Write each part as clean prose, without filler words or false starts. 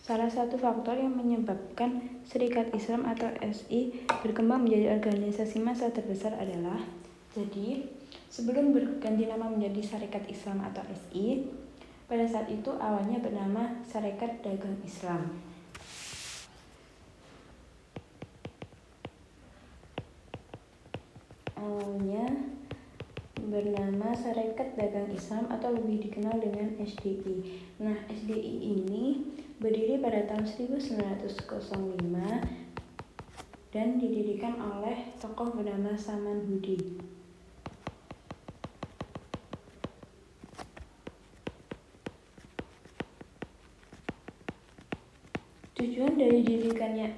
Salah satu faktor yang menyebabkan Serikat Islam atau SI berkembang menjadi organisasi massa terbesar adalah, jadi sebelum berganti nama menjadi Sarekat Islam atau SI, pada saat itu awalnya bernama Sarekat Dagang Islam. Awalnya bernama Sarekat Dagang Islam atau lebih dikenal dengan SDI. Nah, SDI ini berdiri pada tahun 1905 dan didirikan oleh tokoh bernama Saman Hudi. Tujuan dari didirikannya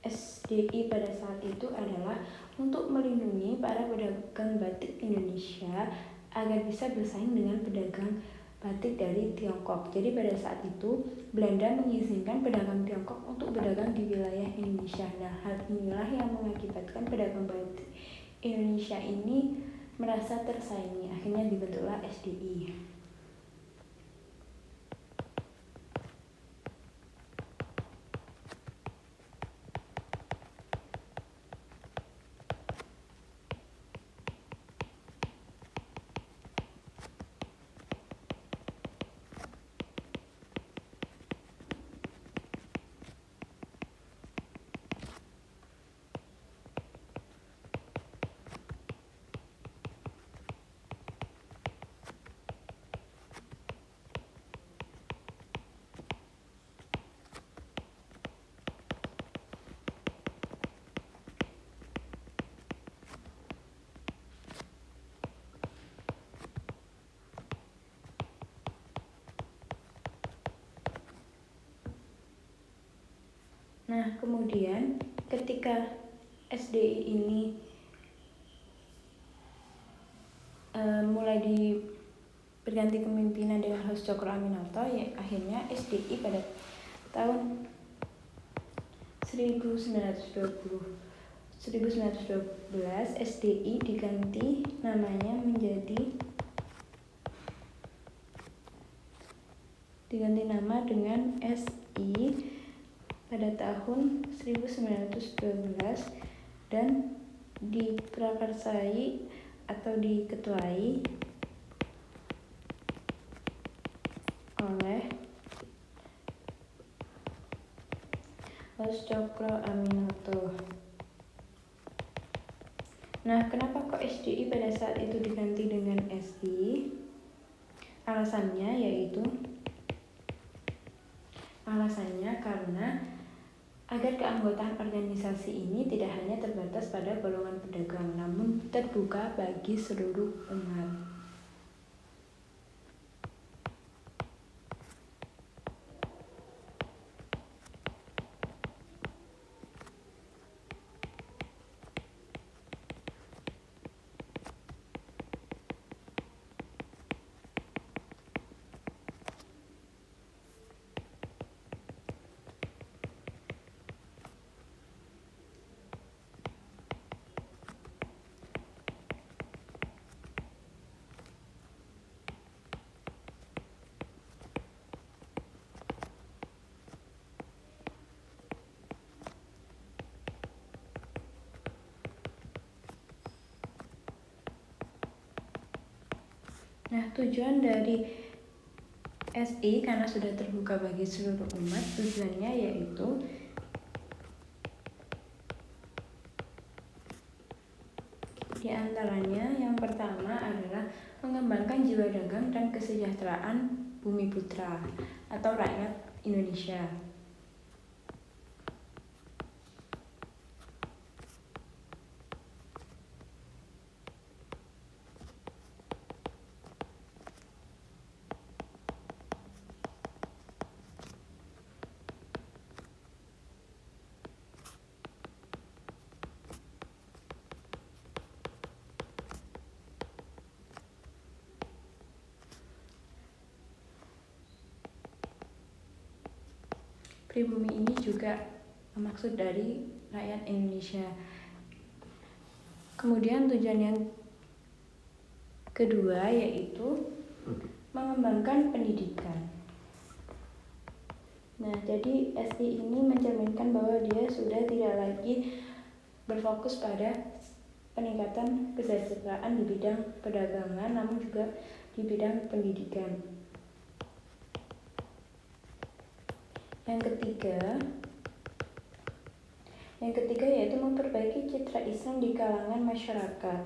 SDI pada saat itu adalah untuk melindungi para pedagang batik Indonesia agar bisa bersaing dengan pedagang batik dari Tiongkok. Jadi pada saat itu Belanda mengizinkan pedagang Tiongkok untuk berdagang di wilayah Indonesia. Nah, hal inilah yang mengakibatkan pedagang batik Indonesia ini merasa tersaingi. Akhirnya dibentuklah SDI. Nah, kemudian ketika SDI ini mulai berganti kepemimpinan dengan Hos Cokro Aminoto, ya akhirnya SDI pada tahun 1912 SDI diganti namanya diganti nama dengan SI pada tahun 1912 dan diprakarsai atau diketuai oleh Hos Cokro Aminoto. Nah, kenapa kok SDI pada saat itu diganti dengan SI? Alasannya karena agar keanggotaan organisasi ini tidak hanya terbatas pada golongan pedagang, namun terbuka bagi seluruh umat. Nah, tujuan dari SI karena sudah terbuka bagi seluruh umat, tujuannya yaitu diantaranya yang pertama adalah mengembangkan jiwa dagang dan kesejahteraan bumi putra atau rakyat Indonesia. Pribumi ini juga maksud dari rakyat Indonesia. Kemudian tujuan yang kedua yaitu mengembangkan pendidikan. Nah, jadi SI ini mencerminkan bahwa dia sudah tidak lagi berfokus pada peningkatan kesejahteraan di bidang perdagangan, namun juga di bidang pendidikan. Yang ketiga yaitu memperbaiki citra Islam di kalangan masyarakat.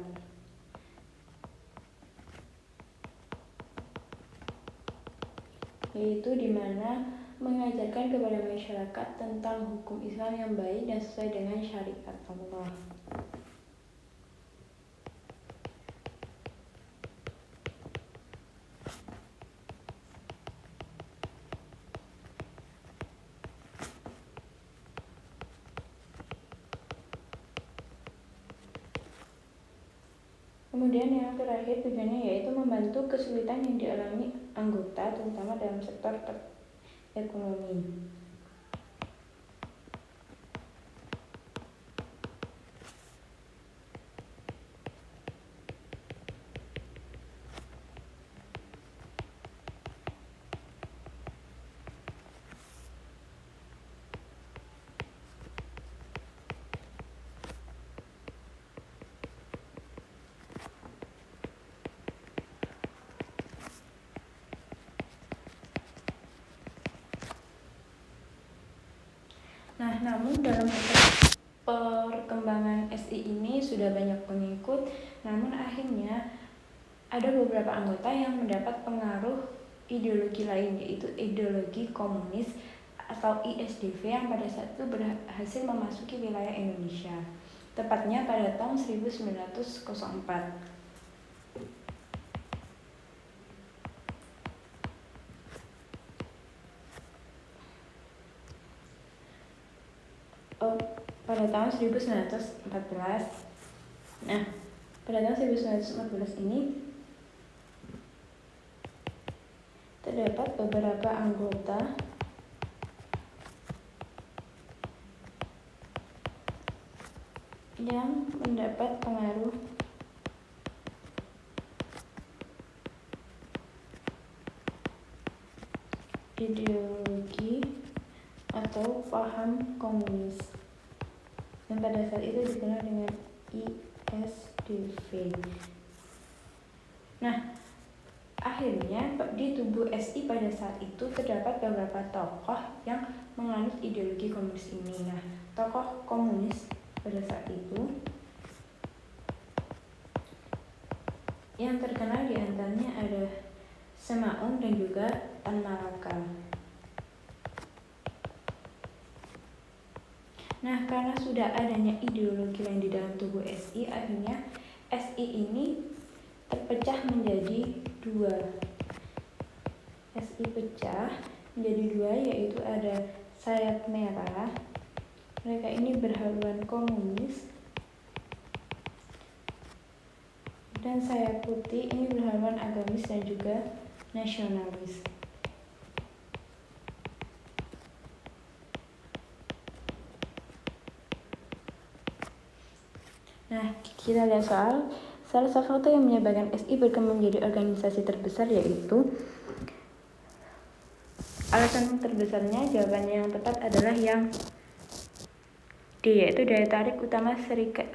Yaitu di mana mengajarkan kepada masyarakat tentang hukum Islam yang baik dan sesuai dengan syariat Allah. Kemudian yang terakhir tujuannya yaitu membantu kesulitan yang dialami anggota, terutama dalam sektor ekonomi. Nah, namun dalam perkembangan SI ini sudah banyak pengikut, namun akhirnya ada beberapa anggota yang mendapat pengaruh ideologi lain, yaitu ideologi komunis atau ISDV yang pada saat itu berhasil memasuki wilayah Indonesia, tepatnya pada tahun 1904. Pada tahun 1914. Nah, pada tahun 1914 ini terdapat beberapa anggota yang mendapat pengaruh ideologi atau paham komunis, dan pada saat itu dikenal dengan ISDV. Nah, akhirnya di tubuh SI pada saat itu terdapat beberapa tokoh yang menganut ideologi komunis ini. Nah, tokoh komunis pada saat itu yang terkenal diantaranya ada Semaun dan juga Tan Malaka. Nah, karena sudah adanya ideologi lain di dalam tubuh SI, akhirnya SI ini terpecah menjadi dua. SI pecah menjadi dua, yaitu ada sayap merah, mereka ini berhaluan komunis, dan sayap putih ini berhaluan agamis dan juga nasionalis. Nah, kita lihat salah satu faktor yang menyebabkan SI berkembang menjadi organisasi terbesar, yaitu alasan terbesarnya, jawabannya yang tepat adalah yang D, yaitu daya tarik utama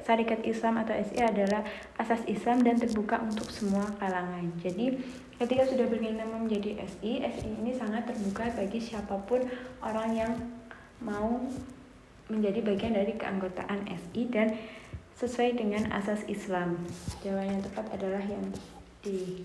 Syarikat Islam atau SI adalah asas Islam dan terbuka untuk semua kalangan. Jadi ketika sudah berkeinginan menjadi SI ini sangat terbuka bagi siapapun orang yang mau menjadi bagian dari keanggotaan SI dan sesuai dengan asas Islam. Jawaban yang tepat adalah yang D.